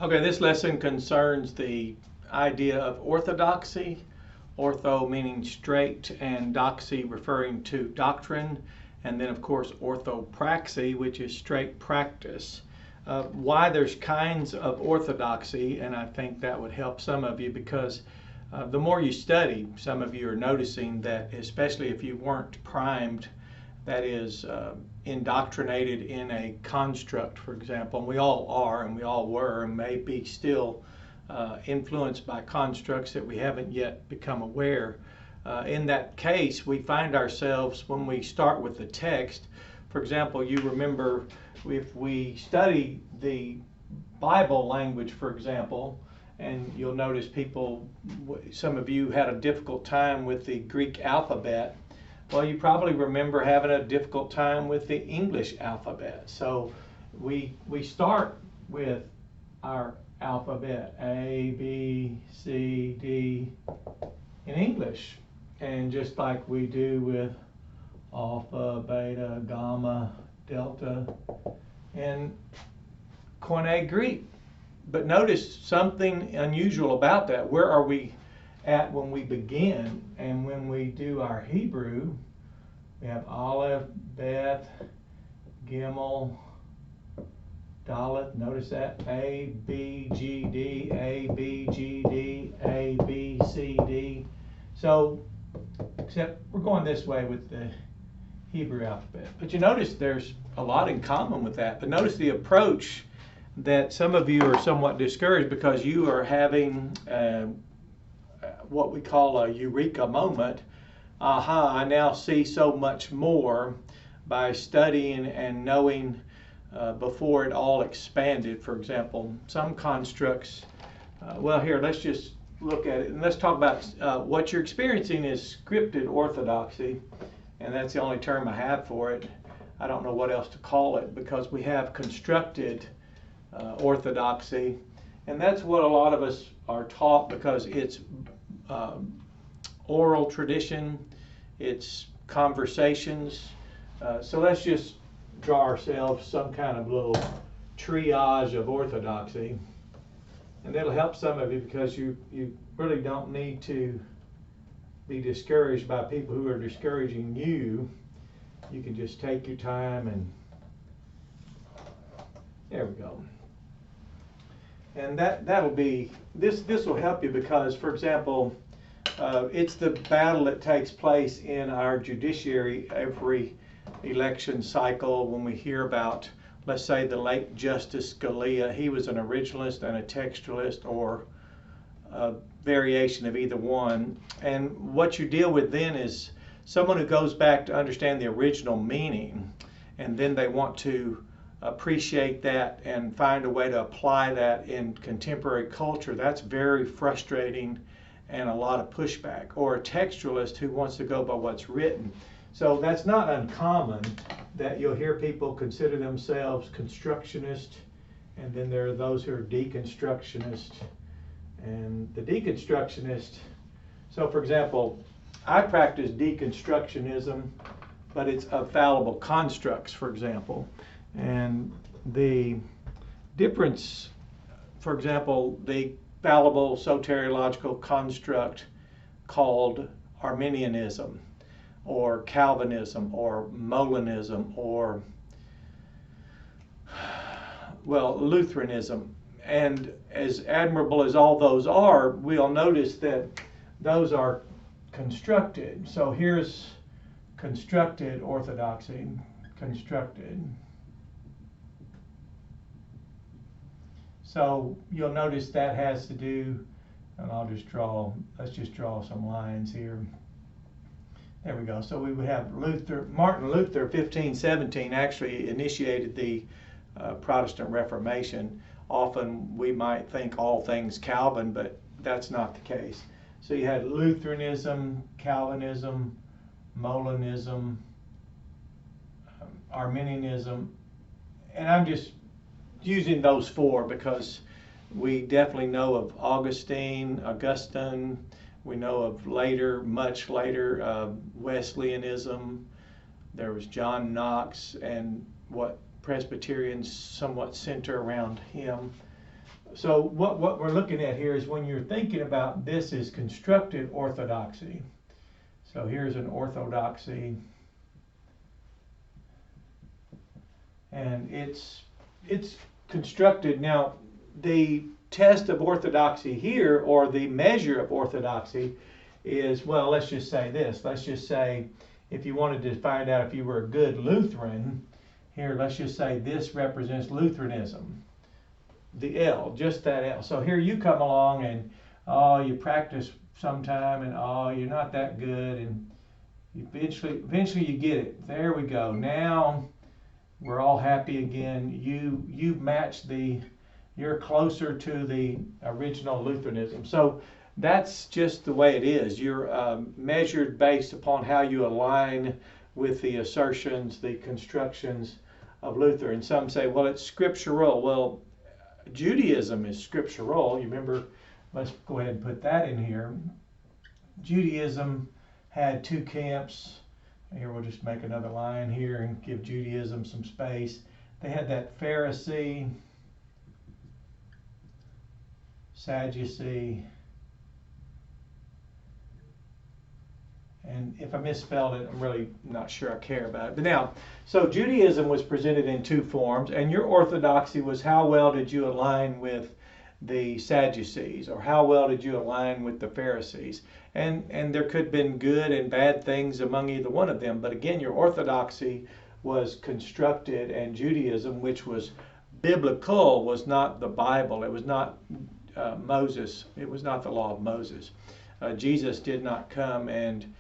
Okay, this lesson concerns the idea of orthodoxy, ortho meaning straight and doxy referring to doctrine, and then of course orthopraxy, which is straight practice. Why there's kinds of orthodoxy, and I think that would help some of you because the more you study, some of you are noticing that, especially if you weren't primed, that is indoctrinated in a construct, for example, and we all are and we all were and may be still influenced by constructs that we haven't yet become aware. In that case, we find ourselves, when we start with the text, for example, you remember if we study the Bible language, for example, and you'll notice some of you had a difficult time with the Greek alphabet. Well, you probably remember having a difficult time with the English alphabet. So we start with our alphabet, A, B, C, D, in English. And just like we do with alpha, beta, gamma, delta, in Koine Greek. But notice something unusual about that. Where are we at when we begin? And when we do our Hebrew, we have Aleph, Bet, Gimel, Dalet. Notice that A, B, G, D, A, B, G, D, A, B, C, D. So, except we're going this way with the Hebrew alphabet. But you notice there's a lot in common with that. But notice the approach that some of you are somewhat discouraged because you are having what we call a Eureka moment. Aha, I now see so much more by studying and knowing before it all expanded. For example, some constructs, well here, let's just look at it and let's talk about what you're experiencing is scripted orthodoxy, and that's the only term I have for it. I don't know what else to call it because we have constructed orthodoxy, and that's what a lot of us are taught because it's oral tradition, it's conversations. So let's just draw ourselves some kind of little triage of orthodoxy, and it'll help some of you because you really don't need to be discouraged by people who are discouraging you. You can just take your time and there we go. And that'll be, this will help you because, for example, it's the battle that takes place in our judiciary every election cycle when we hear about, let's say, the late Justice Scalia. He was an originalist and a textualist or a variation of either one. And what you deal with then is someone who goes back to understand the original meaning, and then they want to appreciate that and find a way to apply that in contemporary culture. That's very frustrating and a lot of pushback. Or a textualist who wants to go by what's written. So that's not uncommon that you'll hear people consider themselves constructionist, and then there are those who are deconstructionist. And the deconstructionist, so for example, I practice deconstructionism, but it's of fallible constructs, for example. And the difference, for example, the fallible soteriological construct called Arminianism or Calvinism or Molinism or, well, Lutheranism. And as admirable as all those are, we'll notice that those are constructed. So here's constructed orthodoxy, constructed. So you'll notice that has to do, and let's just draw some lines here. There we go. So we would have Martin Luther, 1517, actually initiated the Protestant Reformation. Often we might think all things Calvin, but that's not the case. So you had Lutheranism, Calvinism, Molinism, Arminianism, and I'm just using those four because we definitely know of Augustine, we know of later, much later, Wesleyanism. There was John Knox and what Presbyterians somewhat center around him. So what we're looking at here is when you're thinking about this is constructed orthodoxy. So here's an orthodoxy, and it's constructed. Now, the test of orthodoxy here, or the measure of orthodoxy, is, well, let's just say this. Let's just say, if you wanted to find out if you were a good Lutheran, here, let's just say this represents Lutheranism. The L, just that L. So here you come along and, oh, you practice sometime, and oh, you're not that good, and eventually you get it. There we go. Now we're all happy again. You match you're closer to the original Lutheranism. So that's just the way it is. You're measured based upon how you align with the assertions, the constructions of Luther. And some say, well, it's scriptural. Well, Judaism is scriptural. You remember, let's go ahead and put that in here. Judaism had two camps. Here we'll just make another line here and give Judaism some space. They had that Pharisee, Sadducee, and if I misspelled it, I'm really not sure I care about it. But now, so Judaism was presented in two forms, and your orthodoxy was how well did you align with the Sadducees, or how well did you align with the Pharisees? And there could have been good and bad things among either one of them. But again, your orthodoxy was constructed, and Judaism, which was biblical, was not the Bible. It was not Moses. It was not the law of Moses. Jesus did not come and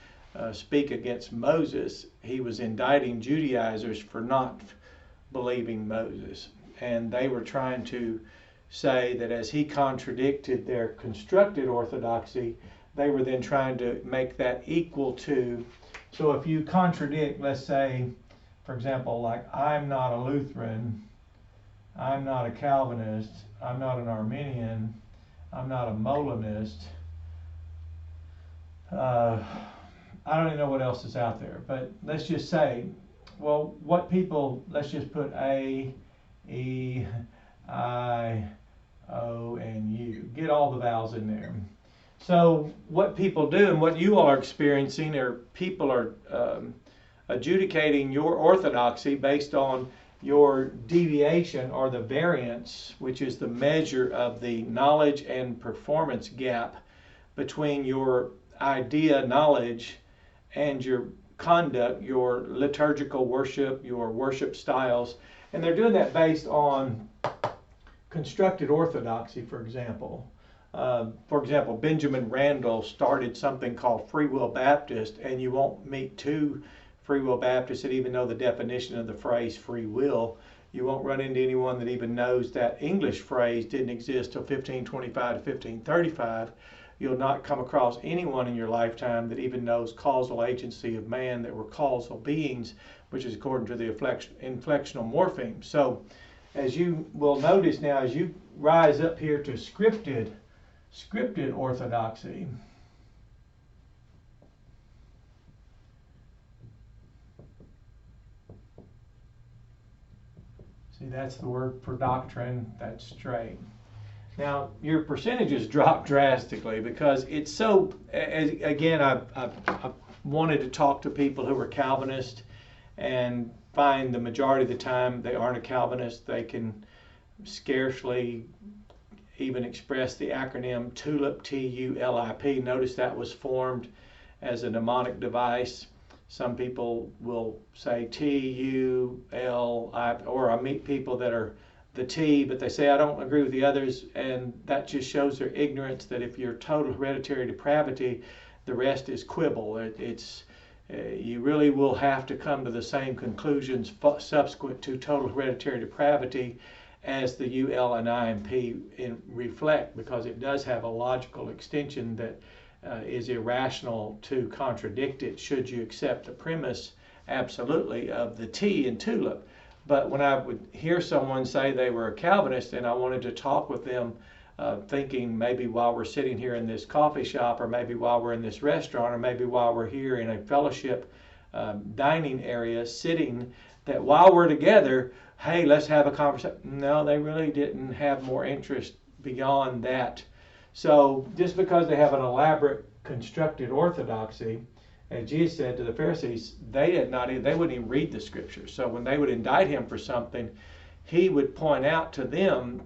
speak against Moses. He was indicting Judaizers for not believing Moses. And they were trying to say that as he contradicted their constructed orthodoxy, they were then trying to make that equal to. So if you contradict, let's say, for example, like, I'm not a Lutheran, I'm not a Calvinist, I'm not an Arminian, I'm not a Molinist, I don't even know what else is out there, but let's just say, well, what people, let's just put A, E, I, O, and U. Get all the vowels in there. So what people do, and what you all are experiencing, are people are adjudicating your orthodoxy based on your deviation, or the variance, which is the measure of the knowledge and performance gap between your idea knowledge and your conduct, your liturgical worship, your worship styles. And they're doing that based on constructed orthodoxy, for example. Benjamin Randall started something called Free Will Baptist, and you won't meet two Free Will Baptists that even know the definition of the phrase free will. You won't run into anyone that even knows that English phrase didn't exist till 1525 to 1535. You'll not come across anyone in your lifetime that even knows causal agency of man, that we're causal beings, which is according to the inflectional morpheme. So as you will notice now, as you rise up here to scripted orthodoxy, see, that's the word for doctrine, that's straight. Now, your percentages drop drastically because it's so, again, I wanted to talk to people who were Calvinist and find the majority of the time they aren't a Calvinist. They can scarcely even express the acronym TULIP, T-U-L-I-P. Notice that was formed as a mnemonic device. Some people will say T-U-L-I-P, or I meet people that are the T, but they say, I don't agree with the others, and that just shows their ignorance that if you're total hereditary depravity, the rest is quibble. You really will have to come to the same conclusions subsequent to total hereditary depravity as the U, L, and I and P reflect, because it does have a logical extension that is irrational to contradict it should you accept the premise, absolutely, of the T in TULIP. But when I would hear someone say they were a Calvinist and I wanted to talk with them, thinking maybe while we're sitting here in this coffee shop, or maybe while we're in this restaurant, or maybe while we're here in a fellowship dining area sitting, that while we're together, hey, let's have a conversation. No, they really didn't have more interest beyond that. So just because they have an elaborate constructed orthodoxy, as Jesus said to the Pharisees, they wouldn't even read the scriptures. So when they would indict him for something, he would point out to them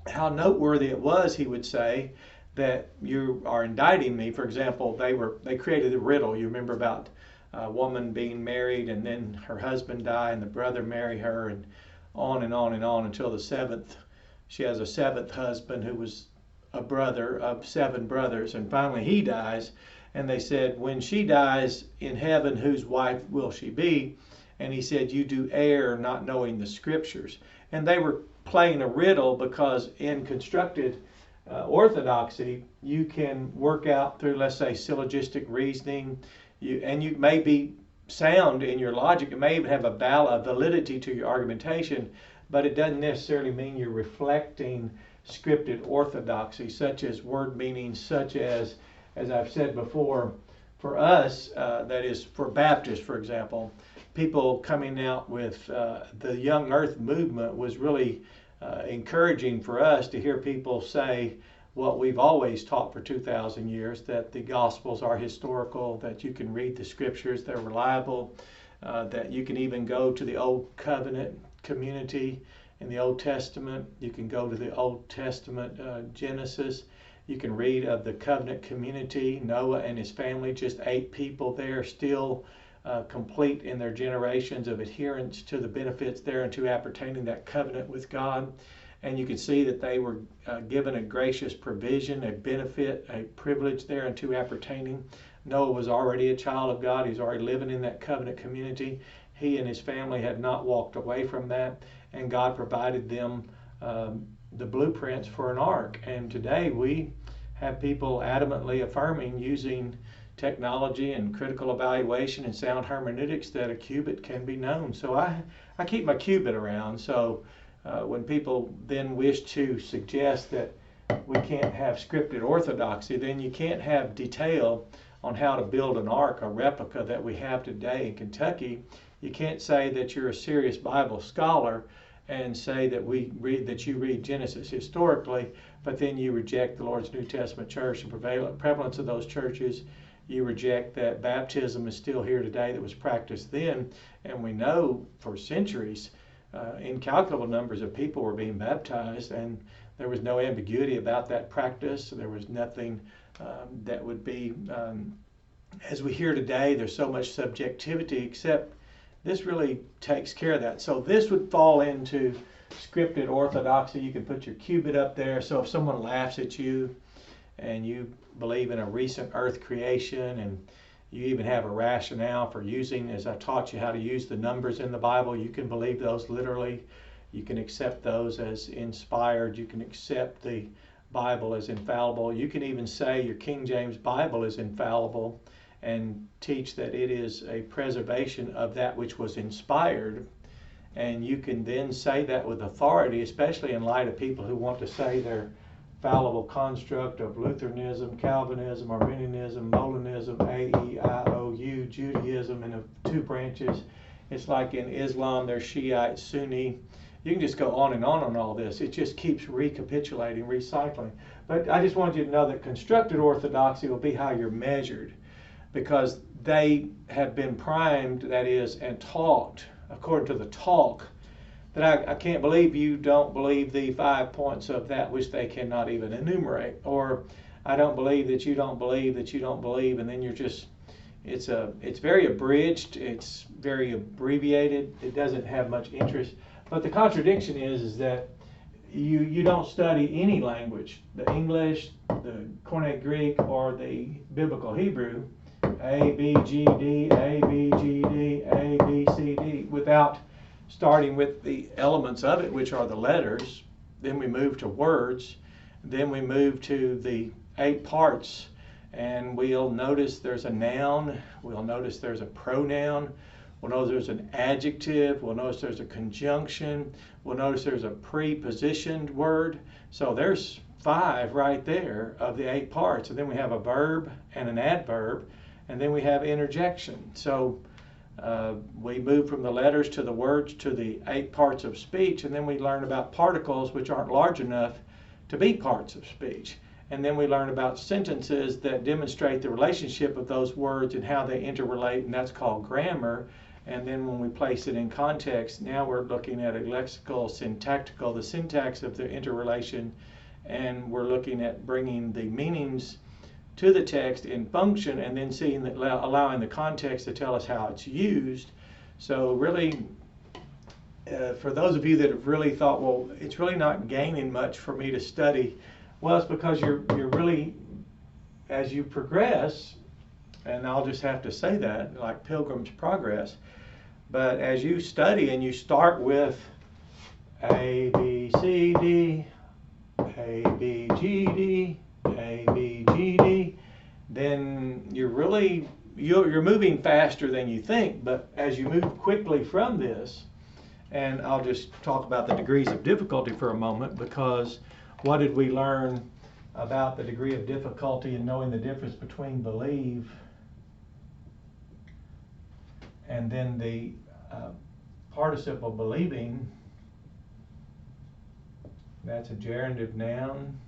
how noteworthy it was, he would say, that you are indicting me. For example, they created a riddle. You remember about a woman being married and then her husband died and the brother married her, and on and on and on until the seventh. She has a seventh husband who was a brother of 7 brothers, and finally he dies. And they said, when she dies in heaven, whose wife will she be? And he said, you do err not knowing the scriptures. And they were playing a riddle, because in constructed orthodoxy, you can work out through, let's say, syllogistic reasoning, and you may be sound in your logic. It may even have a validity to your argumentation, but it doesn't necessarily mean you're reflecting scripted orthodoxy, such as word meanings, such as I've said before, for us, that is for Baptists, for example, people coming out with the Young Earth movement was really encouraging for us to hear people say what we've always taught for 2,000 years, that the Gospels are historical, that you can read the Scriptures, they're reliable, that you can even go to the Old Covenant community in the Old Testament. You can go to the Old Testament Genesis. You can read of the covenant community, Noah and his family, just 8 people there, still complete in their generations of adherence to the benefits thereunto appertaining that covenant with God. And you can see that they were given a gracious provision, a benefit, a privilege thereunto appertaining. Noah was already a child of God. He's already living in that covenant community. He and his family had not walked away from that, and God provided them the blueprints for an ark. And today we have people adamantly affirming, using technology and critical evaluation and sound hermeneutics, that a cubit can be known. So I keep my cubit around. So when people then wish to suggest that we can't have scripted orthodoxy, then you can't have detail on how to build an ark, a replica that we have today in Kentucky. You can't say that you're a serious Bible scholar and say that you read Genesis historically, but then you reject the Lord's New Testament church and prevalence of those churches. You reject that baptism is still here today that was practiced then, and we know for centuries incalculable numbers of people were being baptized, and there was no ambiguity about that practice. There was nothing that would be, as we hear today, there's so much subjectivity, except this really takes care of that. So this would fall into scripted orthodoxy. You can put your cubit up there. So if someone laughs at you and you believe in a recent earth creation, and you even have a rationale for using, as I taught you how to use the numbers in the Bible, you can believe those literally. You can accept those as inspired. You can accept the Bible as infallible. You can even say your King James Bible is infallible and teach that it is a preservation of that which was inspired. And you can then say that with authority, especially in light of people who want to say they're fallible construct of Lutheranism, Calvinism, Arminianism, Molinism, AEIOU, Judaism, and the 2 branches. It's like in Islam, there's Shiite, Sunni. You can just go on and on all this. It just keeps recapitulating, recycling. But I just wanted you to know that constructed orthodoxy will be how you're measured, because they have been primed, that is, and taught, according to the talk, that I can't believe you don't believe the 5 points of that which they cannot even enumerate, or I don't believe that you don't believe that you don't believe, and then you're just, it's very abridged, it's very abbreviated, it doesn't have much interest. But the contradiction is that you don't study any language, the English, the Koine Greek, or the Biblical Hebrew, A, B, G, D, A, B, G, D, A, B, C, D, without starting with the elements of it, which are the letters. Then we move to words. Then we move to the 8 parts, and we'll notice there's a noun. We'll notice there's a pronoun. We'll notice there's an adjective. We'll notice there's a conjunction. We'll notice there's a prepositioned word. So there's 5 right there of the 8 parts. And then we have a verb and an adverb, and then we have interjection. So we move from the letters to the words to the 8 parts of speech, and then we learn about particles, which aren't large enough to be parts of speech. And then we learn about sentences that demonstrate the relationship of those words and how they interrelate, and that's called grammar. And then when we place it in context, now we're looking at a lexical, syntactical, the syntax of the interrelation, and we're looking at bringing the meanings to the text in function, and then seeing that, allowing the context to tell us how it's used. So really, for those of you that have really thought, well, it's really not gaining much for me to study, well, it's because you're really, as you progress, and I'll just have to say that, like Pilgrim's Progress, but as you study and you start with A, B, C, D, A, B, G, D, A, B, G, D, then you're moving faster than you think. But as you move quickly from this, and I'll just talk about the degrees of difficulty for a moment, because what did we learn about the degree of difficulty in knowing the difference between believe and then the participle believing? That's a gerundive noun.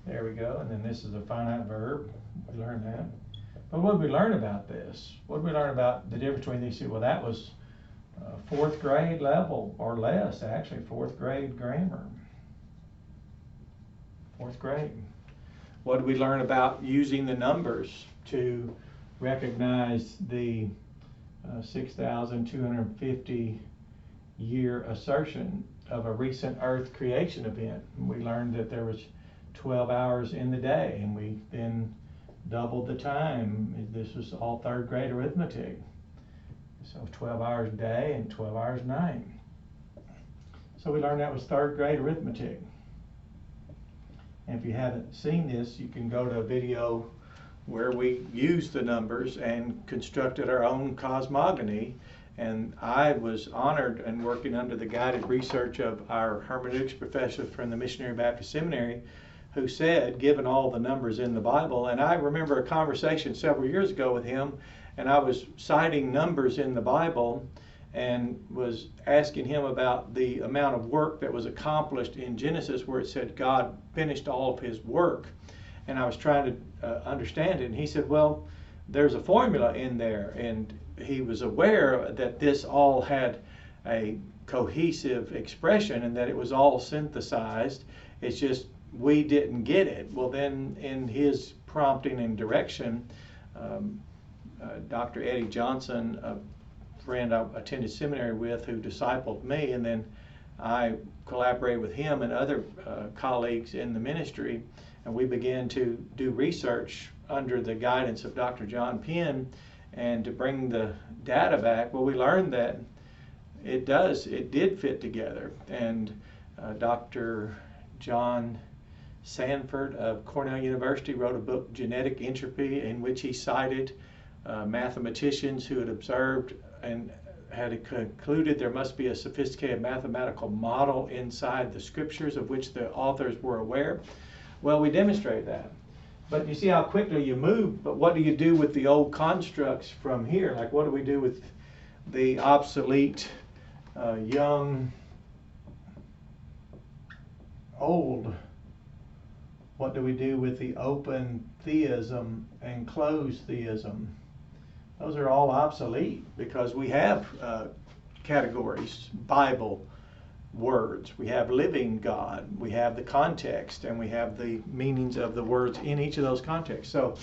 There we go. And then this is a finite verb. We learned that. But what did we learn about this? What did we learn about the difference between these two? Well, that was fourth grade level or less, actually, fourth grade grammar. Fourth grade. What did we learn about using the numbers to recognize the 6,250 year assertion of a recent Earth creation event? We learned that there was 12 hours in the day, and we then doubled the time. This was all third grade arithmetic. So 12 hours a day and 12 hours a night. So we learned that was third grade arithmetic. And if you haven't seen this, you can go to a video where we used the numbers and constructed our own cosmogony. And I was honored and working under the guided research of our hermeneutics professor from the Missionary Baptist Seminary, who said, given all the numbers in the Bible, and I remember a conversation several years ago with him, and I was citing numbers in the Bible and was asking him about the amount of work that was accomplished in Genesis, where it said God finished all of his work. And I was trying to understand it, and he said, well, there's a formula in there, and he was aware that this all had a cohesive expression and that it was all synthesized. It's just we didn't get it. Well, then in his prompting and direction, Dr. Eddie Johnson, a friend I attended seminary with who discipled me, and then I collaborated with him and other colleagues in the ministry, and we began to do research under the guidance of Dr. John Penn and to bring the data back. Well, we learned that it did fit together, and Dr. John Sanford of Cornell University wrote a book, Genetic Entropy, in which he cited mathematicians who had observed and had concluded there must be a sophisticated mathematical model inside the scriptures of which the authors were aware. Well, we demonstrated that. But you see how quickly you move, but what do you do with the old constructs from here? Like, what do we do with the obsolete, young, old? What do we do with the open theism and closed theism? Those are all obsolete because we have categories, Bible words, we have living God, we have the context, and we have the meanings of the words in each of those contexts. So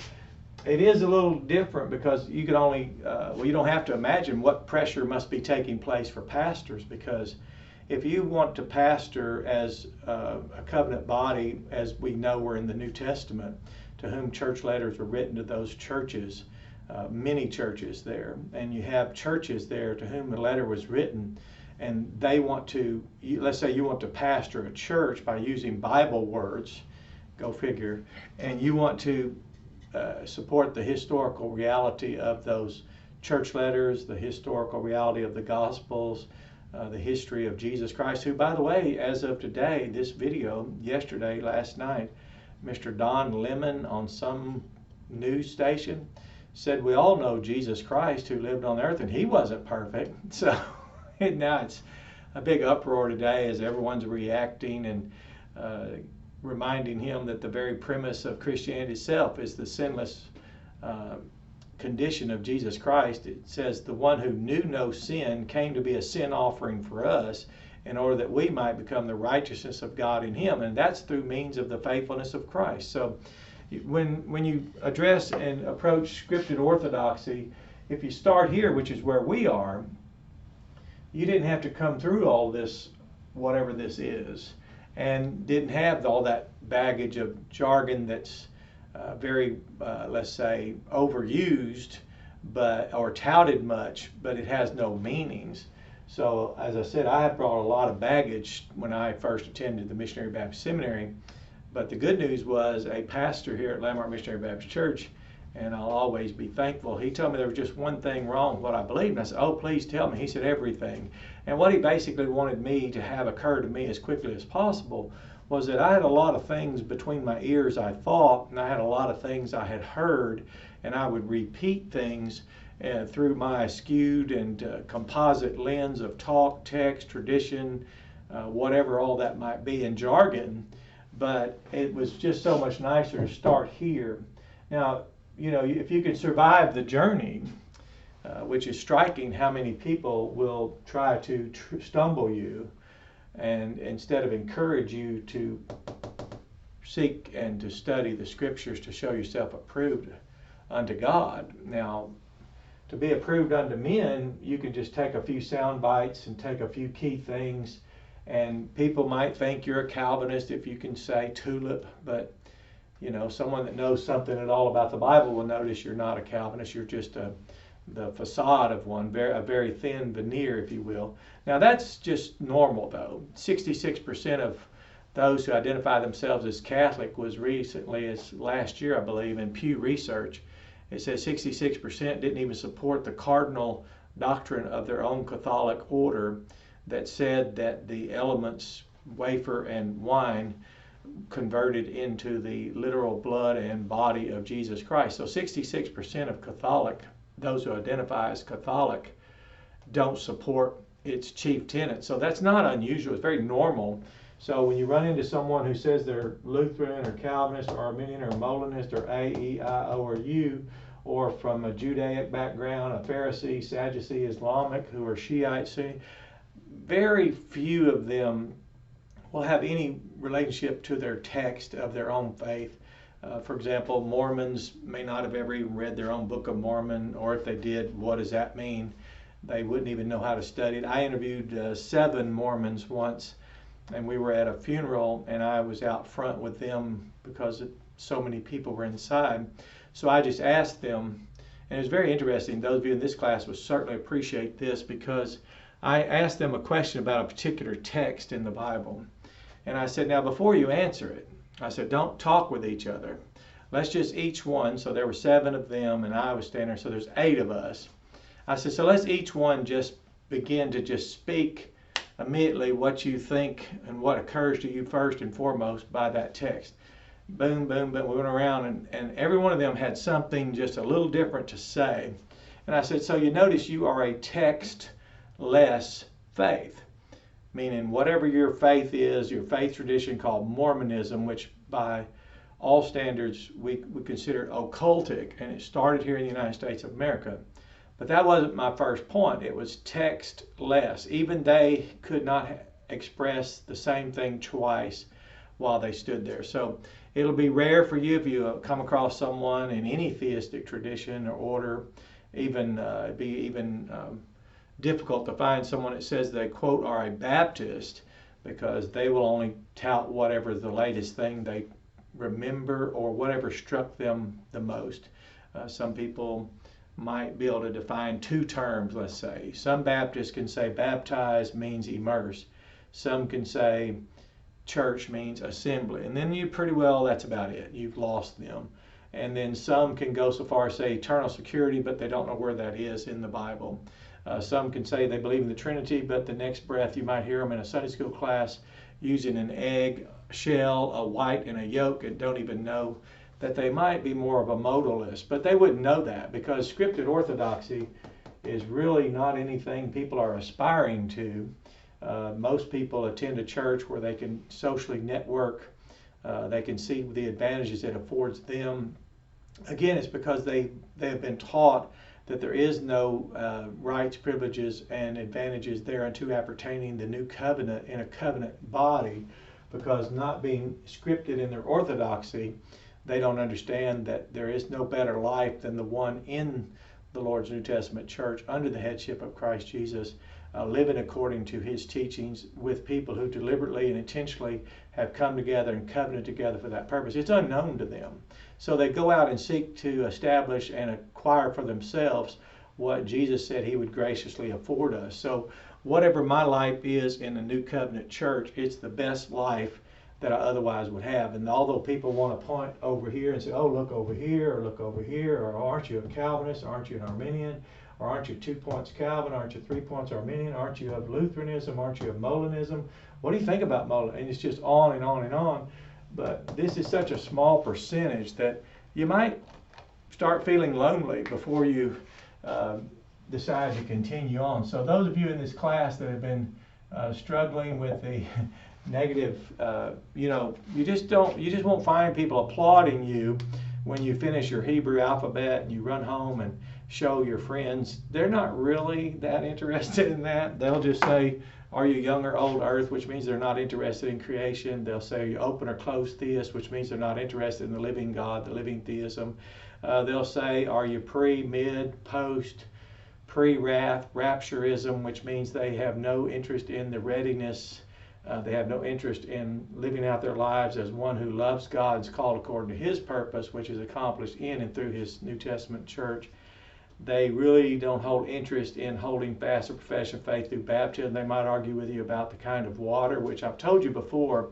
it is a little different because you can only, you don't have to imagine what pressure must be taking place for pastors, because if you want to pastor as a covenant body, as we know we're in the New Testament, to whom church letters were written to those churches, many churches there, and you have churches there to whom the letter was written, and they want to, let's say you want to pastor a church by using Bible words, go figure, and you want to support the historical reality of those church letters, the historical reality of the Gospels, the history of Jesus Christ, who, by the way, as of today, this video, yesterday, last night, Mr. Don Lemon on some news station said we all know Jesus Christ who lived on earth, and he wasn't perfect. So And now it's a big uproar today as everyone's reacting and reminding him that the very premise of Christianity itself is the sinless condition of Jesus Christ. It says the one who knew no sin came to be a sin offering for us in order that we might become the righteousness of God in him, and that's through means of the faithfulness of Christ. So when you address and approach scripted orthodoxy, if you start here, which is where we are, you didn't have to come through all this, whatever this is, and didn't have all that baggage of jargon that's very, let's say, overused, or touted much, but it has no meanings. So, as I said, I have brought a lot of baggage when I first attended the Missionary Baptist Seminary. But the good news was a pastor here at Landmark Missionary Baptist Church, and I'll always be thankful, he told me there was just one thing wrong with what I believed. And I said, oh, please tell me. He said, everything. And what he basically wanted me to have occur to me as quickly as possible was that I had a lot of things between my ears I thought, and I had a lot of things I had heard, and I would repeat things through my skewed and composite lens of talk, text, tradition, whatever all that might be, and jargon. But it was just so much nicer to start here. Now, you know, if you can survive the journey, which is striking how many people will try to stumble you, and instead of encourage you to seek and to study the scriptures to show yourself approved unto God. Now, to be approved unto men, you can just take a few sound bites and take a few key things, and people might think you're a Calvinist if you can say tulip, but you know, someone that knows something at all about the Bible will notice you're not a Calvinist. You're just the facade of one, a very thin veneer, if you will. Now that's just normal, though. 66% of those who identify themselves as Catholic was recently, as last year, I believe, in Pew Research. It says 66% didn't even support the cardinal doctrine of their own Catholic order that said that the elements, wafer and wine, converted into the literal blood and body of Jesus Christ. So 66% of Catholic, those who identify as Catholic, don't support its chief tenet. So that's not unusual. It's very normal. So when you run into someone who says they're Lutheran or Calvinist or Arminian or Molinist or A, E, I, O, or U, or from a Judaic background, a Pharisee, Sadducee, Islamic, who are Shiite, Sunni, very few of them will have any relationship to their text of their own faith. For example, Mormons may not have ever even read their own Book of Mormon, or if they did, what does that mean? They wouldn't even know how to study it. I interviewed 7 Mormons once, and we were at a funeral, and I was out front with them because so many people were inside. So I just asked them, and it was very interesting. Those of you in this class would certainly appreciate this, because I asked them a question about a particular text in the Bible. And I said, now before you answer it, I said, don't talk with each other. Let's just each one, so there were 7 of them and I was standing there, so there's 8 of us. I said, so let's each one just begin to just speak immediately what you think and what occurs to you first and foremost by that text. Boom, boom, boom. We went around and every one of them had something just a little different to say. And I said, so you notice you are a text-less faith. Meaning whatever your faith is, your faith tradition called Mormonism, which by all standards we consider occultic, and it started here in the United States of America. But that wasn't my first point. It was text-less. Even they could not express the same thing twice while they stood there. So it'll be rare for you if you come across someone in any theistic tradition or order, difficult to find someone that says they, quote, are a Baptist, because they will only tout whatever the latest thing they remember or whatever struck them the most. Some people might be able to define 2 terms, let's say. Some Baptists can say baptize means immerse. Some can say church means assembly. And then you pretty well, that's about it. You've lost them. And then some can go so far as say eternal security, but they don't know where that is in the Bible. Some can say they believe in the Trinity, but the next breath you might hear them in a Sunday school class using an egg shell, a white, and a yolk, and don't even know that they might be more of a modalist. But they wouldn't know that, because scripted orthodoxy is really not anything people are aspiring to. Most people attend a church where they can socially network. They can see the advantages it affords them. Again, it's because they have been taught that there is no rights, privileges, and advantages thereunto appertaining the new covenant in a covenant body, because not being scripted in their orthodoxy, they don't understand that there is no better life than the one in the Lord's New Testament church under the headship of Christ Jesus, living according to his teachings with people who deliberately and intentionally have come together and covenanted together for that purpose. It's unknown to them. So they go out and seek to establish and acquire for themselves what Jesus said he would graciously afford us. So whatever my life is in the New Covenant church, it's the best life that I otherwise would have. And although people want to point over here and say, oh, look over here, or look over here, or aren't you a Calvinist, aren't you an Arminian, or aren't you 2 points Calvin, aren't you 3 points Arminian, aren't you of Lutheranism, aren't you of Molinism, what do you think about Molin? And it's just on and on and on. But this is such a small percentage that you might start feeling lonely before you decide to continue on. So those of you in this class that have been struggling with the negative, you just won't find people applauding you when you finish your Hebrew alphabet and you run home and show your friends. They're not really that interested in that. They'll just say, are you young or old earth, which means they're not interested in creation. They'll say, are you open or closed theist, which means they're not interested in the living God, the living theism. They'll say, are you pre, mid, post, pre-wrath, rapturism, which means they have no interest in the readiness. They have no interest in living out their lives as one who loves God and is called according to his purpose, which is accomplished in and through his New Testament church. They really don't hold interest in holding fast a profession of faith through baptism. They might argue with you about the kind of water, which I've told you before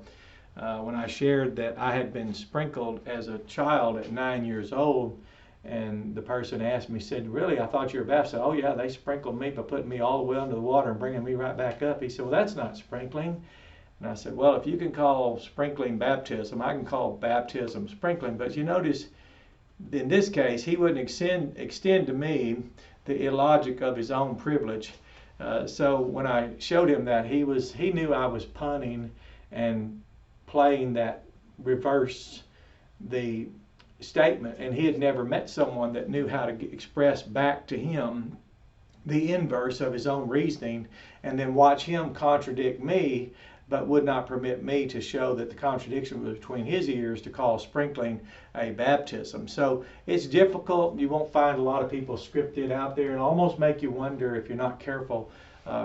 when I shared that I had been sprinkled as a child at 9 years old. And the person asked me, said, really, I thought you were baptized. I said, oh yeah, they sprinkled me by putting me all the way under the water and bringing me right back up. He said, well, that's not sprinkling. And I said, well, if you can call sprinkling baptism, I can call baptism sprinkling. But you notice, in this case, he wouldn't extend to me the illogic of his own privilege. So when I showed him that, he knew I was punning and playing that reverse the statement, and he had never met someone that knew how to express back to him the inverse of his own reasoning and then watch him contradict me, but would not permit me to show that the contradiction was between his ears to call sprinkling a baptism. So it's difficult. You won't find a lot of people scripted out there, and almost make you wonder, if you're not careful,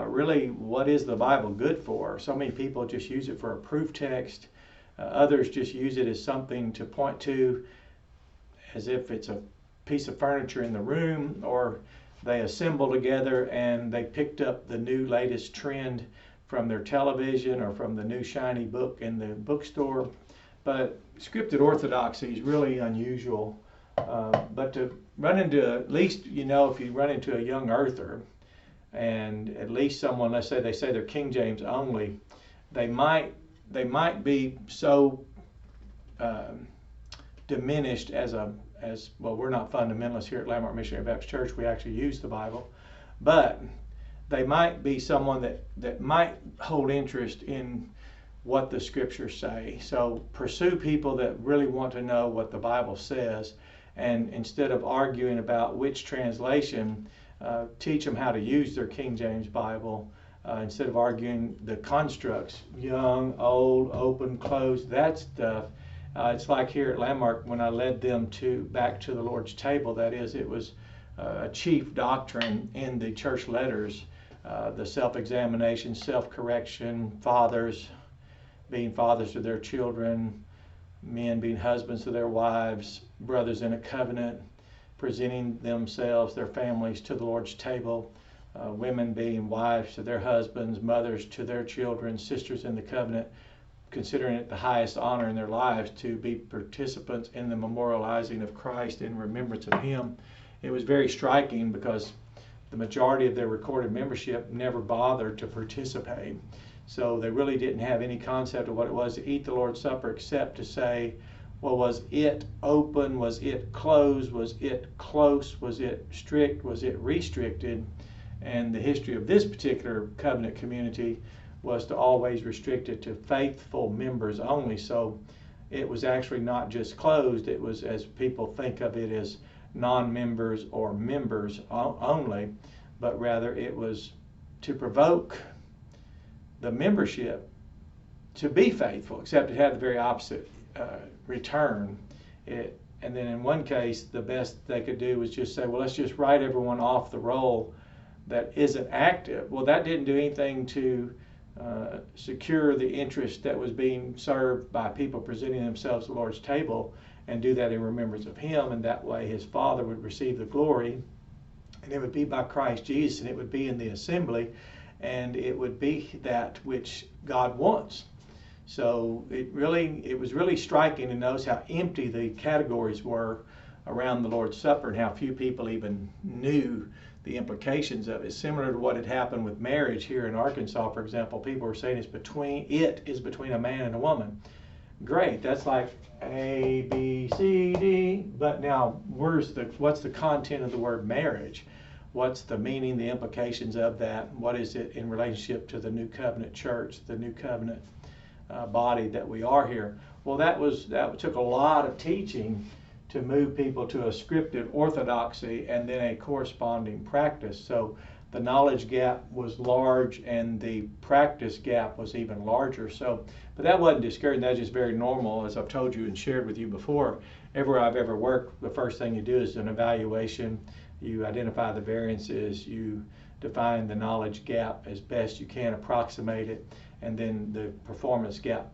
really what is the Bible good for? So many people just use it for a proof text. Others just use it as something to point to as if it's a piece of furniture in the room, or they assemble together and they picked up the new latest trend from their television or from the new shiny book in the bookstore. But scripted orthodoxy is really unusual. But to run into, at least, if you run into a young earther, and at least someone, let's say they say they're King James only, they might be so diminished as well. We're not fundamentalists here at Landmark Missionary Baptist Church. We actually use the Bible, but they might be someone that might hold interest in what the scriptures say. So pursue people that really want to know what the Bible says, and instead of arguing about which translation, teach them how to use their King James Bible, instead of arguing the constructs, young, old, open, closed, that stuff. It's like here at Landmark, when I led them back to the Lord's table, that is, it was a chief doctrine in the church letters, the self-examination, self-correction, fathers being fathers to their children, men being husbands to their wives, brothers in a covenant, presenting themselves, their families to the Lord's table, women being wives to their husbands, mothers to their children, sisters in the covenant, considering it the highest honor in their lives to be participants in the memorializing of Christ in remembrance of him. It was very striking because the majority of their recorded membership never bothered to participate. So they really didn't have any concept of what it was to eat the Lord's Supper, except to say, Well, was it open? Was it closed? Was it close? Was it strict? Was it restricted? And the history of this particular covenant community was to always restrict it to faithful members only. So it was actually not just closed, it was, as people think of it, as non-members or members only, but rather it was to provoke the membership to be faithful, except it had the very opposite return. And then in one case, the best they could do was just say, well, let's just write everyone off the roll that isn't active. Well, that didn't do anything to secure the interest that was being served by people presenting themselves at the Lord's table, and do that in remembrance of Him, and that way His Father would receive the glory, and it would be by Christ Jesus, and it would be in the assembly, and it would be that which God wants. So it was really striking to notice how empty the categories were around the Lord's Supper, and how few people even knew the implications of it. Similar to what had happened with marriage here in Arkansas, for example. People were saying it is between a man and a woman. Great, that's like A, B, C, D. But now, what's the content of the word marriage? What's the meaning, the implications of that? What is it in relationship to the New Covenant church, the New Covenant body that we are here? Well, that took a lot of teaching to move people to a scripted orthodoxy and then a corresponding practice. So the knowledge gap was large and the practice gap was even larger. So, but that wasn't discouraging, that's just very normal. As I've told you and shared with you before, everywhere I've ever worked, the first thing you do is an evaluation. You identify the variances, you define the knowledge gap as best you can, approximate it, and then the performance gap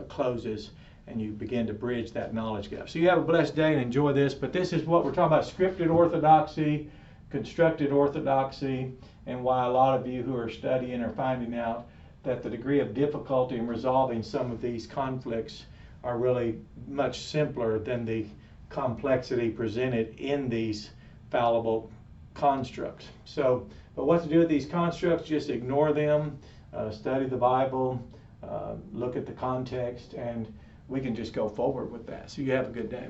closes, and you begin to bridge that knowledge gap. So you have a blessed day and enjoy this, but this is what we're talking about: scripted orthodoxy, constructed orthodoxy, and why a lot of you who are studying are finding out that the degree of difficulty in resolving some of these conflicts are really much simpler than the complexity presented in these fallible constructs. So, but what to do with these constructs? Just ignore them, study the Bible, look at the context, and we can just go forward with that. So you have a good day.